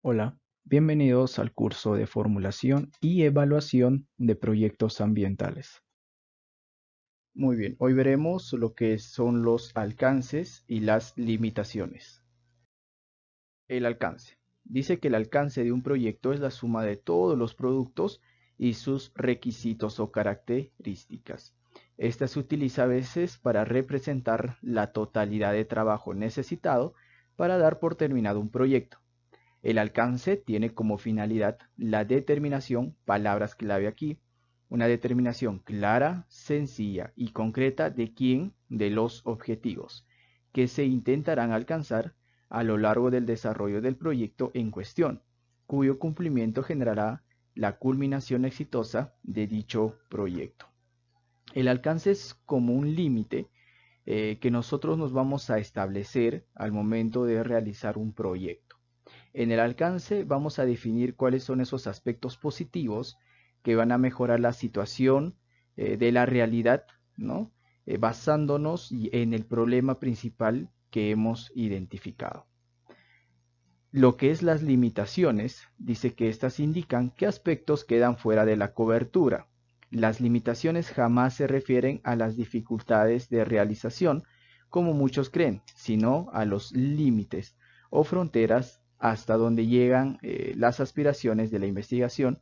Hola, bienvenidos al curso de formulación y evaluación de proyectos ambientales. Muy bien, hoy veremos lo que son los alcances y las limitaciones. El alcance. Dice que el alcance de un proyecto es la suma de todos los productos y sus requisitos o características. Esta se utiliza a veces para representar la totalidad de trabajo necesitado para dar por terminado un proyecto. El alcance tiene como finalidad la determinación, palabras clave aquí, una determinación clara, sencilla y concreta de los objetivos que se intentarán alcanzar a lo largo del desarrollo del proyecto en cuestión, cuyo cumplimiento generará la culminación exitosa de dicho proyecto. El alcance es como un límite que nosotros nos vamos a establecer al momento de realizar un proyecto. En el alcance vamos a definir cuáles son esos aspectos positivos que van a mejorar la situación de la realidad, ¿no? Basándonos en el problema principal que hemos identificado. Lo que es las limitaciones, dice que estas indican qué aspectos quedan fuera de la cobertura. Las limitaciones jamás se refieren a las dificultades de realización, como muchos creen, sino a los límites o fronteras hasta donde llegan las aspiraciones de la investigación,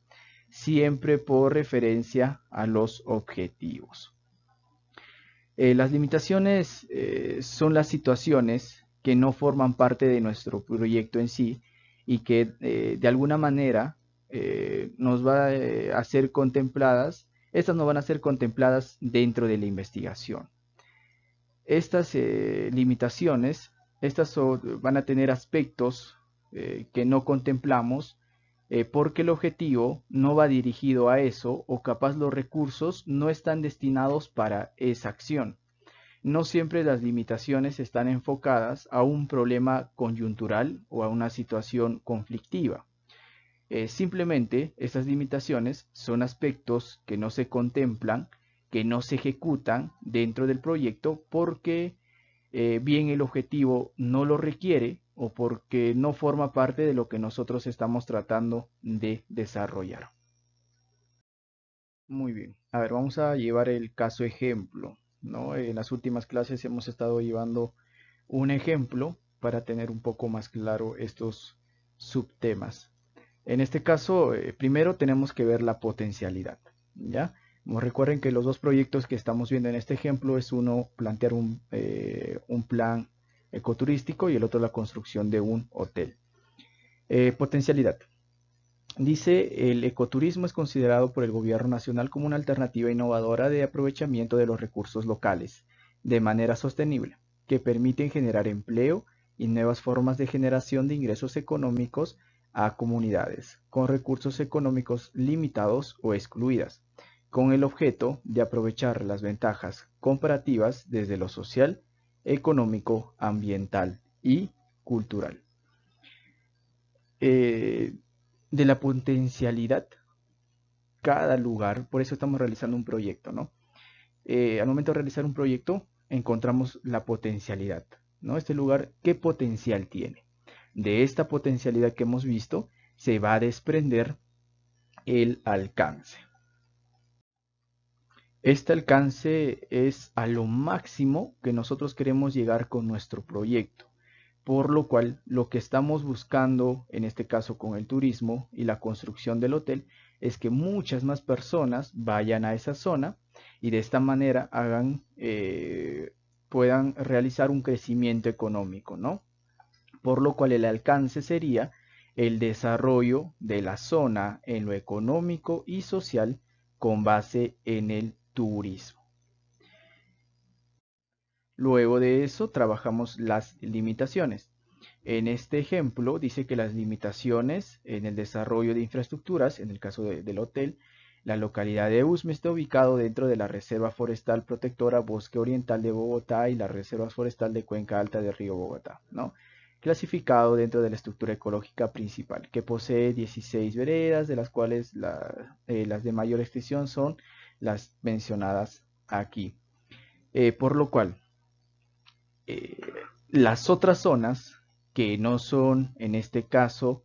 siempre por referencia a los objetivos. Las limitaciones son las situaciones que no forman parte de nuestro proyecto en sí y que de alguna manera nos va a ser contempladas, estas no van a ser contempladas dentro de la investigación. Estas limitaciones, van a tener aspectos que no contemplamos porque el objetivo no va dirigido a eso o capaz los recursos no están destinados para esa acción. No siempre las limitaciones están enfocadas a un problema coyuntural o a una situación conflictiva. Simplemente estas limitaciones son aspectos que no se contemplan, que no se ejecutan dentro del proyecto porque bien el objetivo no lo requiere o porque no forma parte de lo que nosotros estamos tratando de desarrollar. Muy bien. A ver, vamos a llevar el caso ejemplo, ¿no? En las últimas clases hemos estado llevando un ejemplo para tener un poco más claro estos subtemas. En este caso, primero tenemos que ver la potencialidad, ¿ya? Como recuerden que los dos proyectos que estamos viendo en este ejemplo es uno plantear un plan ecoturístico y el otro la construcción de un hotel. Potencialidad. Dice, el ecoturismo es considerado por el gobierno nacional como una alternativa innovadora de aprovechamiento de los recursos locales de manera sostenible, que permiten generar empleo y nuevas formas de generación de ingresos económicos a comunidades con recursos económicos limitados o excluidas, con el objeto de aprovechar las ventajas comparativas desde lo social, económico, ambiental y cultural. Eh, de la potencialidad cada lugar, por eso estamos realizando un proyecto, ¿no? Al momento de realizar un proyecto, encontramos la potencialidad, ¿no? Este lugar, ¿qué potencial tiene? De esta potencialidad que hemos visto, se va a desprender el alcance. Este alcance es a lo máximo que nosotros queremos llegar con nuestro proyecto, por lo cual lo que estamos buscando, en este caso con el turismo y la construcción del hotel, es que muchas más personas vayan a esa zona y de esta manera puedan realizar un crecimiento económico, ¿no? Por lo cual el alcance sería el desarrollo de la zona en lo económico y social con base en el turismo. Luego de eso trabajamos las limitaciones. En este ejemplo dice que las limitaciones en el desarrollo de infraestructuras, en el caso del hotel, la localidad de Usme está ubicado dentro de la Reserva Forestal Protectora Bosque Oriental de Bogotá y la Reserva Forestal de Cuenca Alta del Río Bogotá, ¿no? Clasificado dentro de la estructura ecológica principal, que posee 16 veredas, de las cuales las de mayor extensión son las mencionadas aquí. Por lo cual, eh, las otras zonas que no son, en este caso,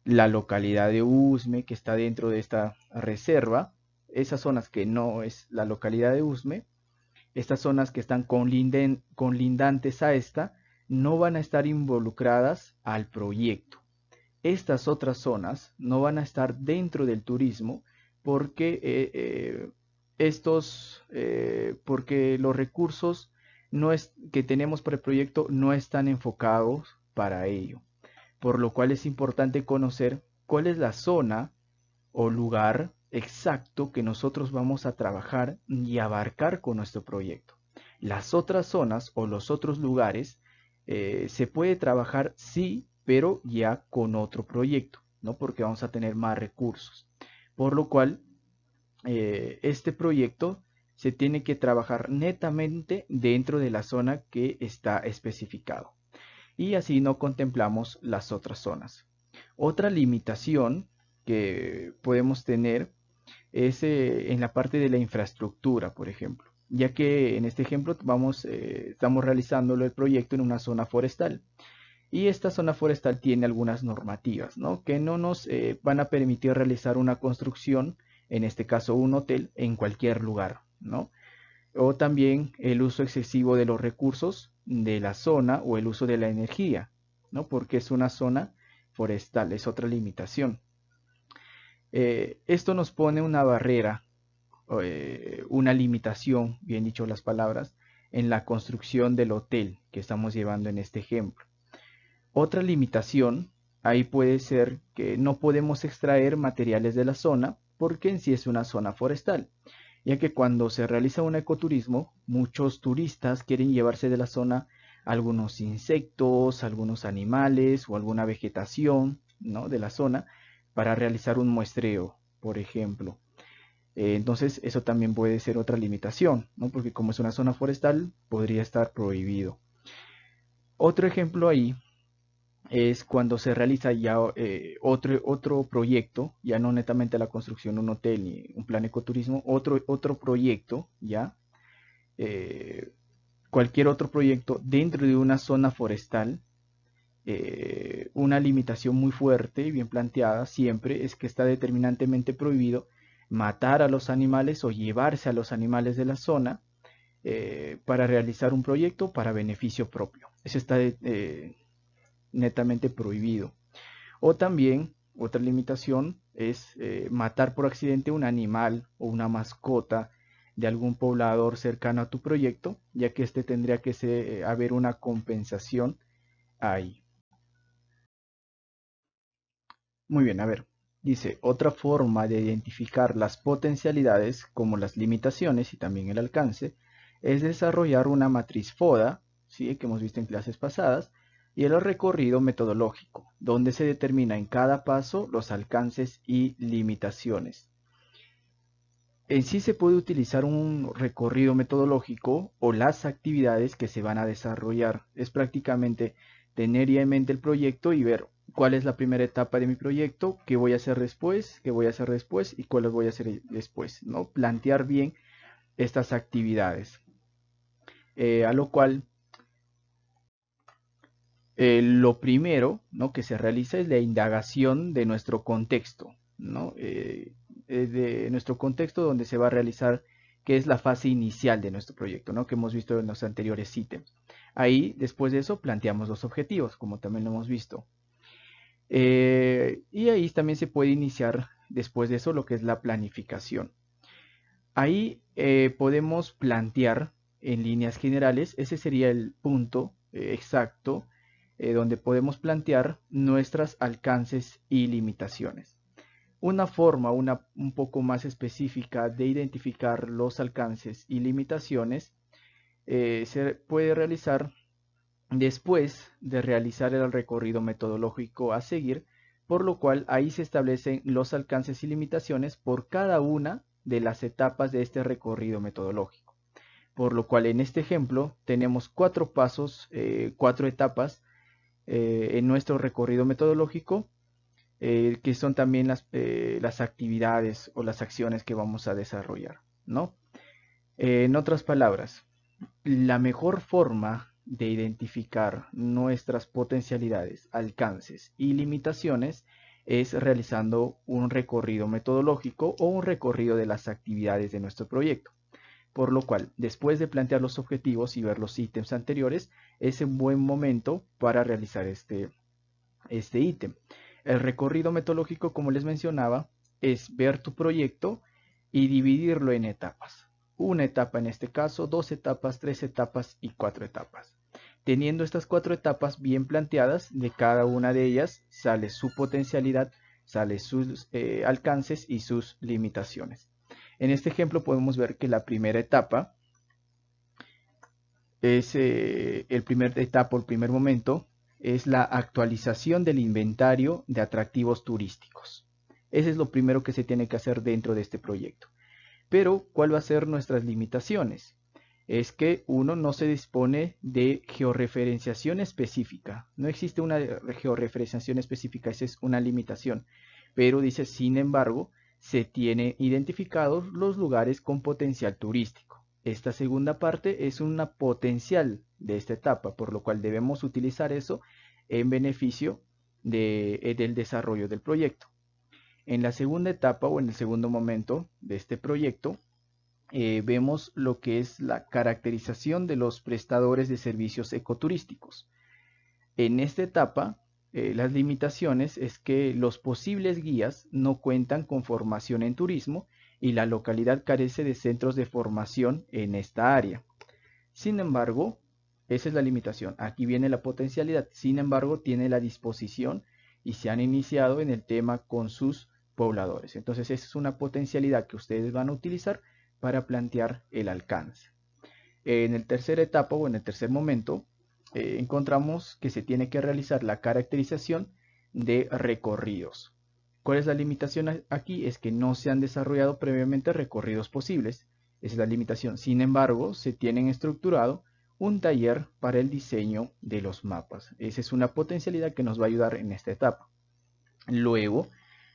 la localidad de Usme, que está dentro de esta reserva, esas zonas que no es la localidad de Usme, estas zonas que están colindantes a esta, no van a estar involucradas al proyecto. Estas otras zonas no van a estar dentro del turismo porque porque los recursos que tenemos para el proyecto no están enfocados para ello, por lo cual es importante conocer cuál es la zona o lugar exacto que nosotros vamos a trabajar y abarcar con nuestro proyecto. Las otras zonas o los otros lugares se puede trabajar sí, pero ya con otro proyecto, ¿no? Porque vamos a tener más recursos. Por lo cual, este proyecto se tiene que trabajar netamente dentro de la zona que está especificado. Y así no contemplamos las otras zonas. Otra limitación que podemos tener es en la parte de la infraestructura, por ejemplo, ya que en este ejemplo estamos realizándolo el proyecto en una zona forestal. Y esta zona forestal tiene algunas normativas, ¿no? Que no nos van a permitir realizar una construcción, en este caso un hotel, en cualquier lugar, ¿no? O también el uso excesivo de los recursos de la zona o el uso de la energía, ¿no? Porque es una zona forestal, es otra limitación. Esto nos pone una barrera, una limitación, bien dicho las palabras, en la construcción del hotel que estamos llevando en este ejemplo. Otra limitación ahí puede ser que no podemos extraer materiales de la zona porque en sí es una zona forestal, ya que cuando se realiza un ecoturismo, muchos turistas quieren llevarse de la zona algunos insectos, algunos animales o alguna vegetación, ¿no? de la zona para realizar un muestreo, por ejemplo. Entonces eso también puede ser otra limitación, ¿no? Porque como es una zona forestal, podría estar prohibido. Otro ejemplo ahí es cuando se realiza ya otro proyecto, ya no netamente la construcción de un hotel ni un plan ecoturismo, otro proyecto, ya, eh, cualquier otro proyecto dentro de una zona forestal. Una limitación muy fuerte y bien planteada siempre es que está determinantemente prohibido matar a los animales o llevarse a los animales de la zona para realizar un proyecto para beneficio propio. Eso está netamente prohibido. O también, otra limitación es matar por accidente un animal o una mascota de algún poblador cercano a tu proyecto, ya que este tendría que haber una compensación ahí. Muy bien, a ver. Dice, otra forma de identificar las potencialidades, como las limitaciones y también el alcance, es desarrollar una matriz FODA, ¿sí? que hemos visto en clases pasadas, y el recorrido metodológico, donde se determina en cada paso los alcances y limitaciones. En sí se puede utilizar un recorrido metodológico o las actividades que se van a desarrollar. Es prácticamente tener ya en mente el proyecto y ver cuál es la primera etapa de mi proyecto, qué voy a hacer después, qué voy a hacer después y cuáles voy a hacer después, ¿no? Plantear bien estas actividades. A lo cual lo primero, ¿no? que se realiza es la indagación de nuestro contexto, ¿no? De nuestro contexto donde se va a realizar, que es la fase inicial de nuestro proyecto, ¿no? que hemos visto en los anteriores ítems. Ahí, después de eso, planteamos los objetivos, como también lo hemos visto. Y ahí también se puede iniciar, después de eso, lo que es la planificación. Ahí podemos plantear en líneas generales, ese sería el punto exacto donde podemos plantear nuestros alcances y limitaciones. Una forma un poco más específica de identificar los alcances y limitaciones se puede realizar después de realizar el recorrido metodológico a seguir, por lo cual ahí se establecen los alcances y limitaciones por cada una de las etapas de este recorrido metodológico. Por lo cual en este ejemplo tenemos 4 pasos, 4 etapas en nuestro recorrido metodológico, que son también las actividades o las acciones que vamos a desarrollar, ¿no? En otras palabras, la mejor forma de identificar nuestras potencialidades, alcances y limitaciones es realizando un recorrido metodológico o un recorrido de las actividades de nuestro proyecto. Por lo cual, después de plantear los objetivos y ver los ítems anteriores, es un buen momento para realizar este ítem. El recorrido metodológico, como les mencionaba, es ver tu proyecto y dividirlo en etapas. Una etapa en este caso, 2 etapas, 3 etapas y 4 etapas. Teniendo estas 4 etapas bien planteadas, de cada una de ellas sale su potencialidad, sale sus alcances y sus limitaciones. En este ejemplo podemos ver que la primera etapa es el primer momento es la actualización del inventario de atractivos turísticos. Ese es lo primero que se tiene que hacer dentro de este proyecto. Pero, ¿cuál va a ser nuestras limitaciones? Es que uno no se dispone de georreferenciación específica. No existe una georreferenciación específica, esa es una limitación. Pero dice, sin embargo, se tienen identificados los lugares con potencial turístico. Esta segunda parte es una potencial de esta etapa, por lo cual debemos utilizar eso en beneficio del desarrollo del proyecto. En la segunda etapa o en el segundo momento de este proyecto, vemos lo que es la caracterización de los prestadores de servicios ecoturísticos. En esta etapa, las limitaciones es que los posibles guías no cuentan con formación en turismo y la localidad carece de centros de formación en esta área. Sin embargo, esa es la limitación. Aquí viene la potencialidad. Sin embargo, tiene la disposición y se han iniciado en el tema con sus pobladores. Entonces, esa es una potencialidad que ustedes van a utilizar para plantear el alcance. En el tercer etapa o en el tercer momento, encontramos que se tiene que realizar la caracterización de recorridos. ¿Cuál es la limitación aquí? Es que no se han desarrollado previamente recorridos posibles. Esa es la limitación. Sin embargo, se tienen estructurado un taller para el diseño de los mapas. Esa es una potencialidad que nos va a ayudar en esta etapa. Luego,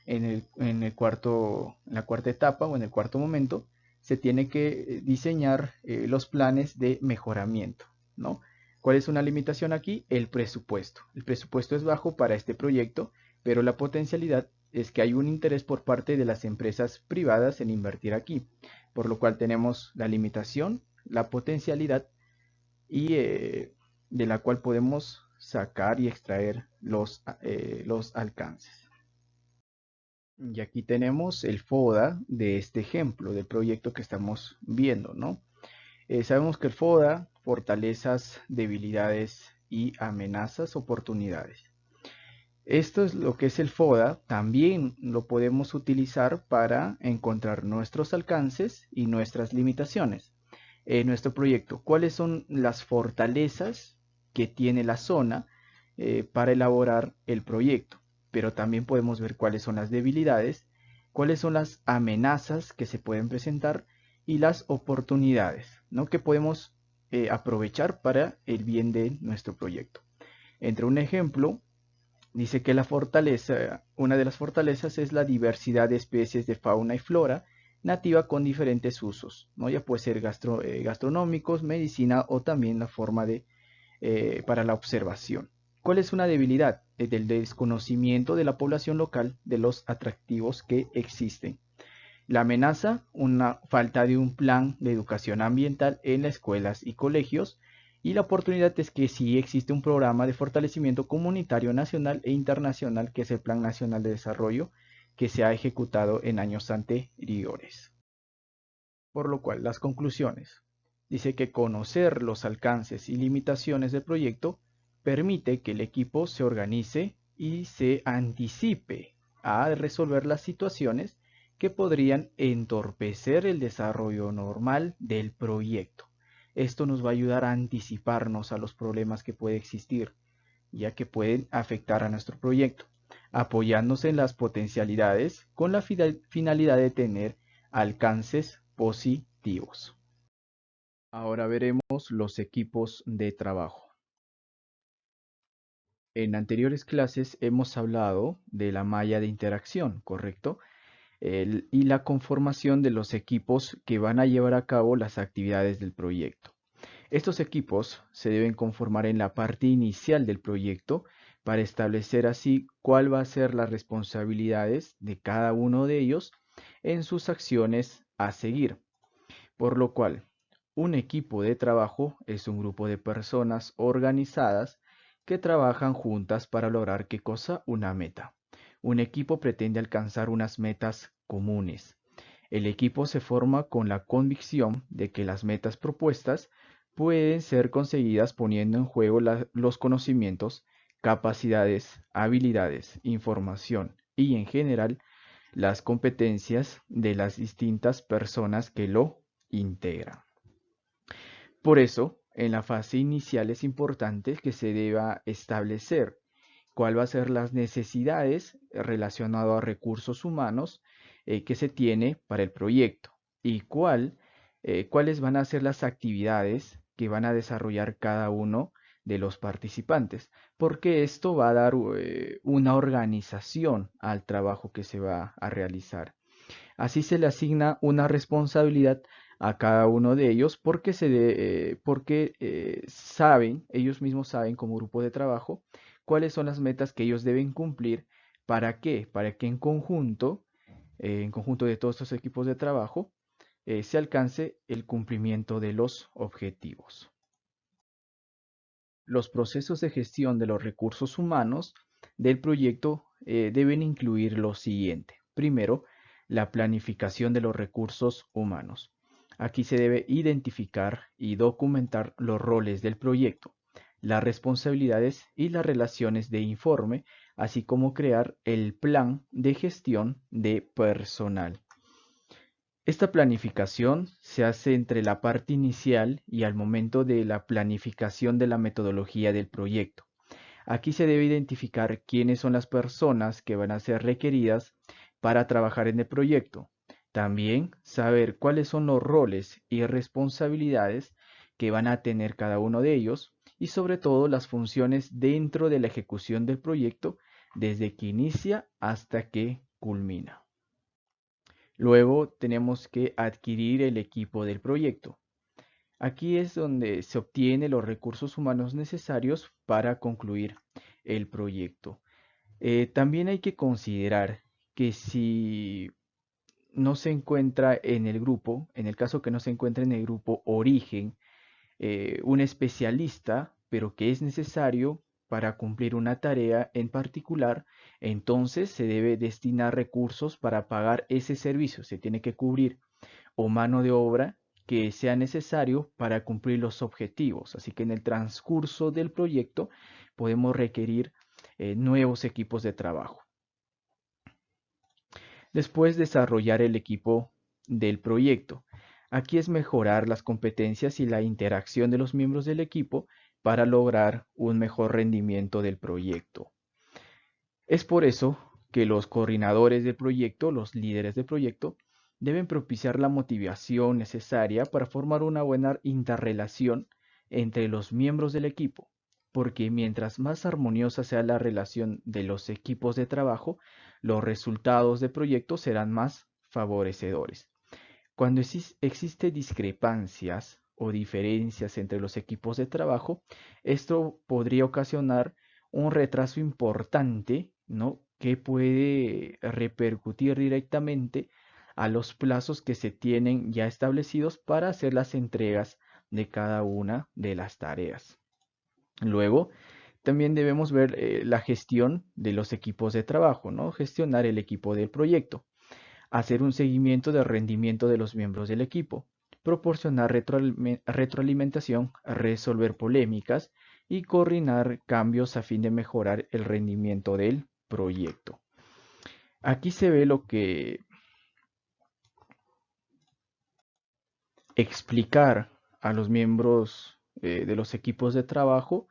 en la cuarta etapa o en el cuarto momento, se tiene que diseñar los planes de mejoramiento, ¿no? ¿Cuál es una limitación aquí? El presupuesto. El presupuesto es bajo para este proyecto, pero la potencialidad es que hay un interés por parte de las empresas privadas en invertir aquí, por lo cual tenemos la limitación, la potencialidad y de la cual podemos sacar y extraer los alcances. Y aquí tenemos el FODA de este ejemplo, del proyecto que estamos viendo, ¿no? Sabemos que el FODA, fortalezas, debilidades y amenazas, oportunidades. Esto es lo que es el FODA. También lo podemos utilizar para encontrar nuestros alcances y nuestras limitaciones. En nuestro proyecto, ¿cuáles son las fortalezas que tiene la zona para elaborar el proyecto? Pero también podemos ver cuáles son las debilidades, cuáles son las amenazas que se pueden presentar y las oportunidades, ¿no?, que podemos aprovechar para el bien de nuestro proyecto. Entre un ejemplo, dice que una de las fortalezas es la diversidad de especies de fauna y flora nativa con diferentes usos, ¿no? Ya puede ser gastronómicos, medicina o también la forma para la observación. ¿Cuál es una debilidad? Del desconocimiento de la población local de los atractivos que existen. La amenaza, una falta de un plan de educación ambiental en las escuelas y colegios. Y la oportunidad es que sí existe un programa de fortalecimiento comunitario nacional e internacional, que es el Plan Nacional de Desarrollo, que se ha ejecutado en años anteriores. Por lo cual, las conclusiones. Dice que conocer los alcances y limitaciones del proyecto permite que el equipo se organice y se anticipe a resolver las situaciones que podrían entorpecer el desarrollo normal del proyecto. Esto nos va a ayudar a anticiparnos a los problemas que puede existir, ya que pueden afectar a nuestro proyecto, apoyándose en las potencialidades con la finalidad de tener alcances positivos. Ahora veremos los equipos de trabajo. En anteriores clases hemos hablado de la malla de interacción, ¿correcto? Y la conformación de los equipos que van a llevar a cabo las actividades del proyecto. Estos equipos se deben conformar en la parte inicial del proyecto para establecer así cuál va a ser las responsabilidades de cada uno de ellos en sus acciones a seguir. Por lo cual, un equipo de trabajo es un grupo de personas organizadas que trabajan juntas para lograr ¿qué cosa? Una meta. Un equipo pretende alcanzar unas metas comunes. El equipo se forma con la convicción de que las metas propuestas pueden ser conseguidas poniendo en juego los conocimientos, capacidades, habilidades, información y en general las competencias de las distintas personas que lo integran. Por eso, en la fase inicial es importante que se deba establecer cuál va a ser las necesidades relacionadas a recursos humanos que se tiene para el proyecto y cuáles van a ser las actividades que van a desarrollar cada uno de los participantes, porque esto va a dar una organización al trabajo que se va a realizar. Así se le asigna una responsabilidad a cada uno de ellos porque saben, ellos mismos saben como grupo de trabajo, cuáles son las metas que ellos deben cumplir. ¿Para qué? Para que en conjunto de todos estos equipos de trabajo, se alcance el cumplimiento de los objetivos. Los procesos de gestión de los recursos humanos del proyecto deben incluir lo siguiente. Primero, la planificación de los recursos humanos. Aquí se debe identificar y documentar los roles del proyecto, las responsabilidades y las relaciones de informe, así como crear el plan de gestión de personal. Esta planificación se hace entre la parte inicial y al momento de la planificación de la metodología del proyecto. Aquí se debe identificar quiénes son las personas que van a ser requeridas para trabajar en el proyecto. También saber cuáles son los roles y responsabilidades que van a tener cada uno de ellos y sobre todo las funciones dentro de la ejecución del proyecto desde que inicia hasta que culmina. Luego tenemos que adquirir el equipo del proyecto. Aquí es donde se obtienen los recursos humanos necesarios para concluir el proyecto. También hay que considerar que si no se encuentra en el grupo, en el caso que no se encuentre en el grupo origen, un especialista, pero que es necesario para cumplir una tarea en particular, entonces se debe destinar recursos para pagar ese servicio. Se tiene que cubrir o mano de obra que sea necesario para cumplir los objetivos. Así que en el transcurso del proyecto podemos requerir nuevos equipos de trabajo. Después desarrollar el equipo del proyecto. Aquí es mejorar las competencias y la interacción de los miembros del equipo para lograr un mejor rendimiento del proyecto. Es por eso que los coordinadores del proyecto, los líderes del proyecto, deben propiciar la motivación necesaria para formar una buena interrelación entre los miembros del equipo, porque mientras más armoniosa sea la relación de los equipos de trabajo, los resultados del proyecto serán más favorecedores. Cuando existen discrepancias o diferencias entre los equipos de trabajo, esto podría ocasionar un retraso importante, ¿no? Que puede repercutir directamente a los plazos que se tienen ya establecidos para hacer las entregas de cada una de las tareas. Luego, también debemos ver la gestión de los equipos de trabajo, ¿no? Gestionar el equipo del proyecto, hacer un seguimiento del rendimiento de los miembros del equipo, proporcionar retroalimentación, resolver polémicas y coordinar cambios a fin de mejorar el rendimiento del proyecto. Aquí se ve lo que explicar a los miembros de los equipos de trabajo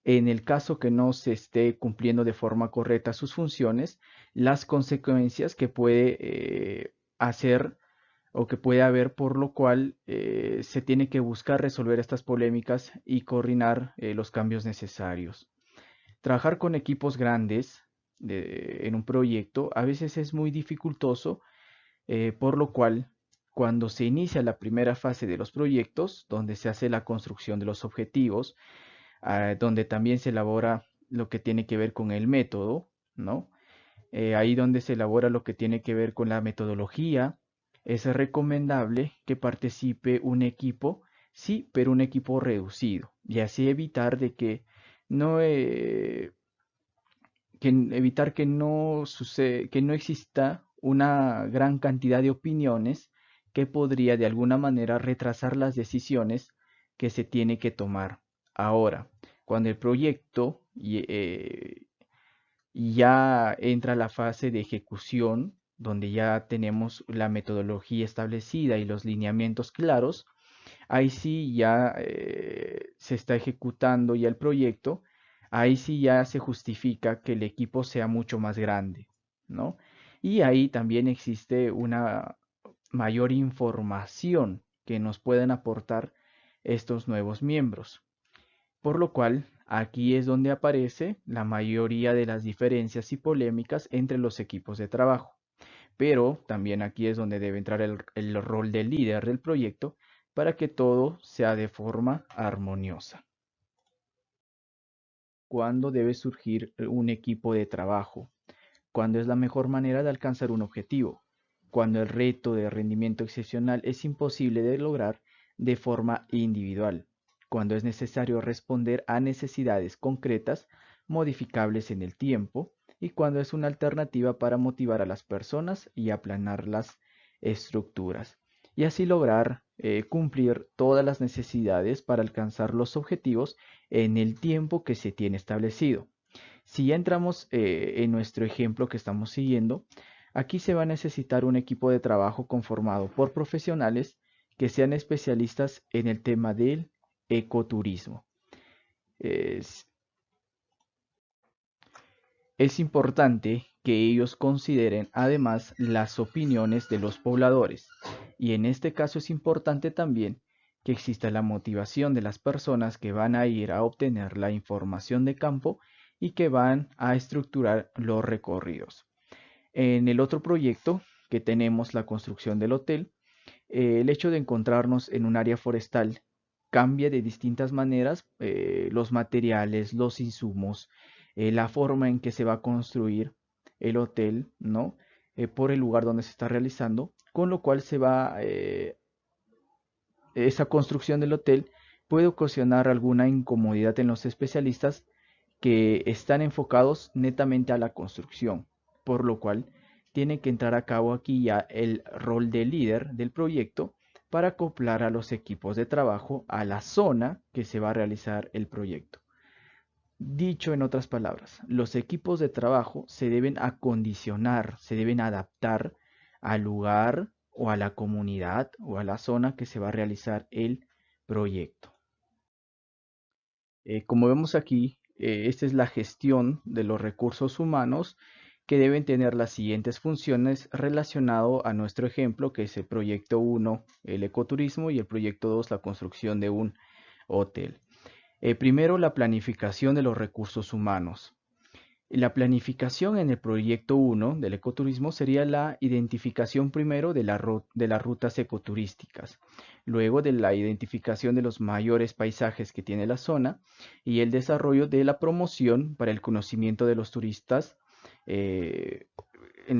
en el caso que no se esté cumpliendo de forma correcta sus funciones, las consecuencias que puede hacer o que puede haber, por lo cual se tiene que buscar resolver estas polémicas y coordinar los cambios necesarios. Trabajar con equipos grandes en un proyecto a veces es muy dificultoso, por lo cual cuando se inicia la primera fase de los proyectos, donde se hace la construcción de los objetivos, donde también se elabora lo que tiene que ver con el método, ¿no? Ahí donde se elabora lo que tiene que ver con la metodología, es recomendable que participe un equipo, sí, pero un equipo reducido, y así evitar de que no, evitar que no sucede, que no exista una gran cantidad de opiniones que podría de alguna manera retrasar las decisiones que se tiene que tomar. Ahora, cuando el proyecto ya entra a la fase de ejecución, donde ya tenemos la metodología establecida y los lineamientos claros, ahí sí ya se está ejecutando ya el proyecto, ahí sí ya se justifica que el equipo sea mucho más grande, ¿no? Y ahí también existe una mayor información que nos pueden aportar estos nuevos miembros. Por lo cual, aquí es donde aparece la mayoría de las diferencias y polémicas entre los equipos de trabajo. Pero también aquí es donde debe entrar el rol del líder del proyecto para que todo sea de forma armoniosa. ¿Cuándo debe surgir un equipo de trabajo? ¿Cuándo es la mejor manera de alcanzar un objetivo? Cuando el reto de rendimiento excepcional es imposible de lograr de forma individual. Cuando es necesario responder a necesidades concretas, modificables en el tiempo, y cuando es una alternativa para motivar a las personas y aplanar las estructuras, y así lograr cumplir todas las necesidades para alcanzar los objetivos en el tiempo que se tiene establecido. Si ya entramos en nuestro ejemplo que estamos siguiendo, aquí se va a necesitar un equipo de trabajo conformado por profesionales que sean especialistas en el tema del ecoturismo. Es, es importante que ellos consideren además las opiniones de los pobladores, y en este caso es importante también que exista la motivación de las personas que van a ir a obtener la información de campo y que van a estructurar los recorridos. En el otro proyecto que tenemos, la construcción del hotel, el hecho de encontrarnos en un área forestal cambia de distintas maneras los materiales, los insumos, la forma en que se va a construir el hotel, ¿no? Por el lugar donde se está realizando, con lo cual esa construcción del hotel puede ocasionar alguna incomodidad en los especialistas que están enfocados netamente a la construcción, por lo cual tiene que entrar a cabo aquí ya el rol de líder del proyecto para acoplar a los equipos de trabajo a la zona que se va a realizar el proyecto. Dicho en otras palabras, los equipos de trabajo se deben acondicionar, se deben adaptar al lugar o a la comunidad o a la zona que se va a realizar el proyecto. Como vemos aquí, esta es la gestión de los recursos humanos que deben tener las siguientes funciones relacionado a nuestro ejemplo, que es el proyecto 1, el ecoturismo, y el proyecto 2, la construcción de un hotel. Primero, la planificación de los recursos humanos. La planificación en el proyecto 1 del ecoturismo sería la identificación primero de las rutas ecoturísticas, luego de la identificación de los mayores paisajes que tiene la zona y el desarrollo de la promoción para el conocimiento de los turistas en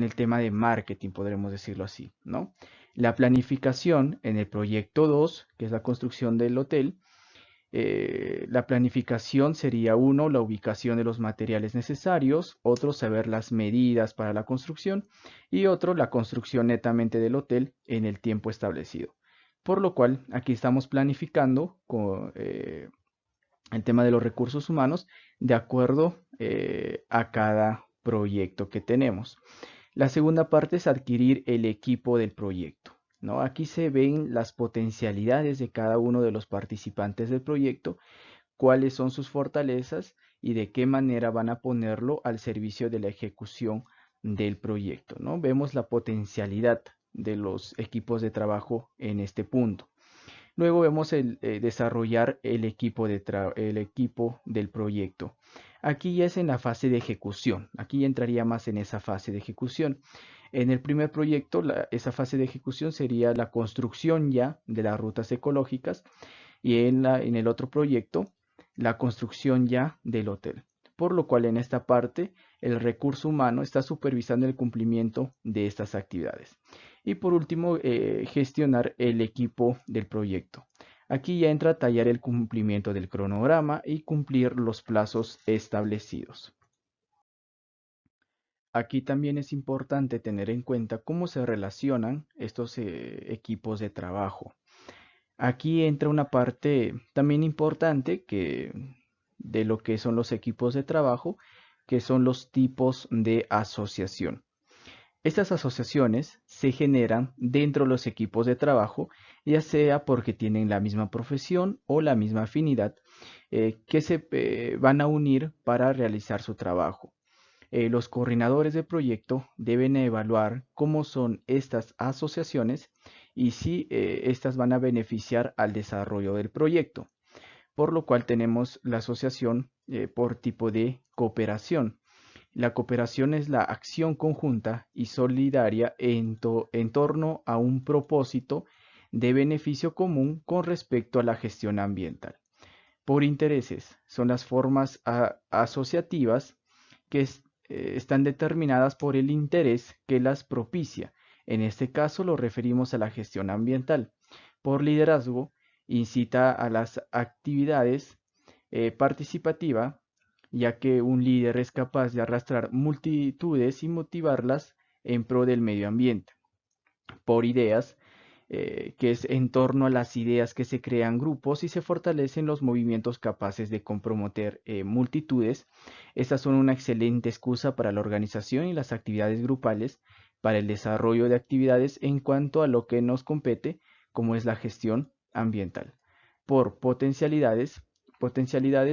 el tema de marketing, podremos decirlo así, ¿no? La planificación en el proyecto 2, que es la construcción del hotel, la planificación sería uno, la ubicación de los materiales necesarios, otro, saber las medidas para la construcción y otro, la construcción netamente del hotel en el tiempo establecido. Por lo cual, aquí estamos planificando con, el tema de los recursos humanos de acuerdo a cada proyecto que tenemos. La segunda parte es adquirir el equipo del proyecto, ¿no? Aquí se ven las potencialidades de cada uno de los participantes del proyecto, cuáles son sus fortalezas y de qué manera van a ponerlo al servicio de la ejecución del proyecto, ¿no? Vemos la potencialidad de los equipos de trabajo en este punto. Luego vemos el desarrollar el equipo del proyecto. Aquí ya es en la fase de ejecución. Aquí entraría más en esa fase de ejecución. En el primer proyecto, esa fase de ejecución sería la construcción ya de las rutas ecológicas y en el otro proyecto, la construcción ya del hotel. por lo cual en esta parte el recurso humano está supervisando el cumplimiento de estas actividades. Y por último, gestionar el equipo del proyecto. Aquí ya entra a tallar el cumplimiento del cronograma y cumplir los plazos establecidos. Aquí también es importante tener en cuenta cómo se relacionan estos equipos de trabajo. Aquí entra una parte también importante de lo que son los equipos de trabajo, que son los tipos de asociación. Estas asociaciones se generan dentro de los equipos de trabajo, ya sea porque tienen la misma profesión o la misma afinidad, que se van a unir para realizar su trabajo. Los coordinadores de proyecto deben evaluar cómo son estas asociaciones y si estas van a beneficiar al desarrollo del proyecto. Por lo cual tenemos la asociación por tipo de cooperación. La cooperación es la acción conjunta y solidaria en torno a un propósito de beneficio común con respecto a la gestión ambiental. Por intereses son las formas asociativas que están determinadas por el interés que las propicia. En este caso lo referimos a la gestión ambiental. Por liderazgo incita a las actividades participativa, ya que un líder es capaz de arrastrar multitudes y motivarlas en pro del medio ambiente. Por ideas, que es en torno a las ideas que se crean grupos y se fortalecen los movimientos capaces de comprometer multitudes. Estas son una excelente excusa para la organización y las actividades grupales, para el desarrollo de actividades en cuanto a lo que nos compete, como es la gestión ambiental. Por potencialidades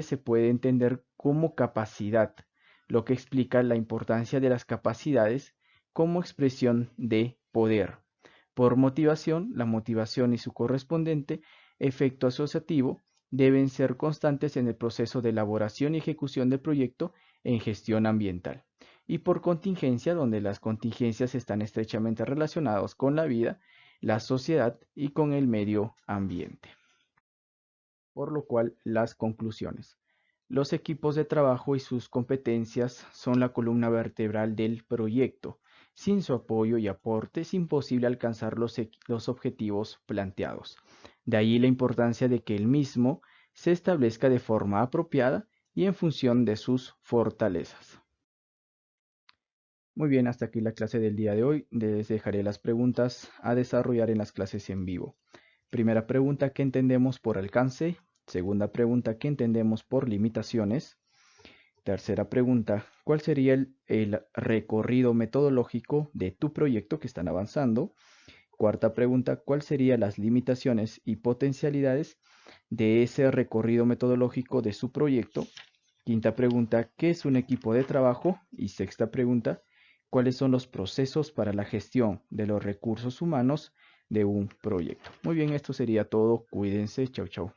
se puede entender como capacidad, lo que explica la importancia de las capacidades como expresión de poder. Por motivación, la motivación y su correspondiente efecto asociativo deben ser constantes en el proceso de elaboración y ejecución del proyecto en gestión ambiental. Y por contingencia, donde las contingencias están estrechamente relacionadas con la vida, la sociedad y con el medio ambiente. Por lo cual, las conclusiones. Los equipos de trabajo y sus competencias son la columna vertebral del proyecto. Sin su apoyo y aporte es imposible alcanzar los objetivos planteados. De ahí la importancia de que el mismo se establezca de forma apropiada y en función de sus fortalezas. Muy bien, hasta aquí la clase del día de hoy. Les dejaré las preguntas a desarrollar en las clases en vivo. Primera pregunta, ¿qué entendemos por alcance? Segunda pregunta, ¿qué entendemos por limitaciones? Tercera pregunta, ¿cuál sería el recorrido metodológico de tu proyecto que están avanzando? Cuarta pregunta, ¿cuáles serían las limitaciones y potencialidades de ese recorrido metodológico de su proyecto? Quinta pregunta, ¿qué es un equipo de trabajo? Y sexta pregunta, ¿cuáles son los procesos para la gestión de los recursos humanos de un proyecto? Muy bien, esto sería todo. Cuídense. Chau, chau.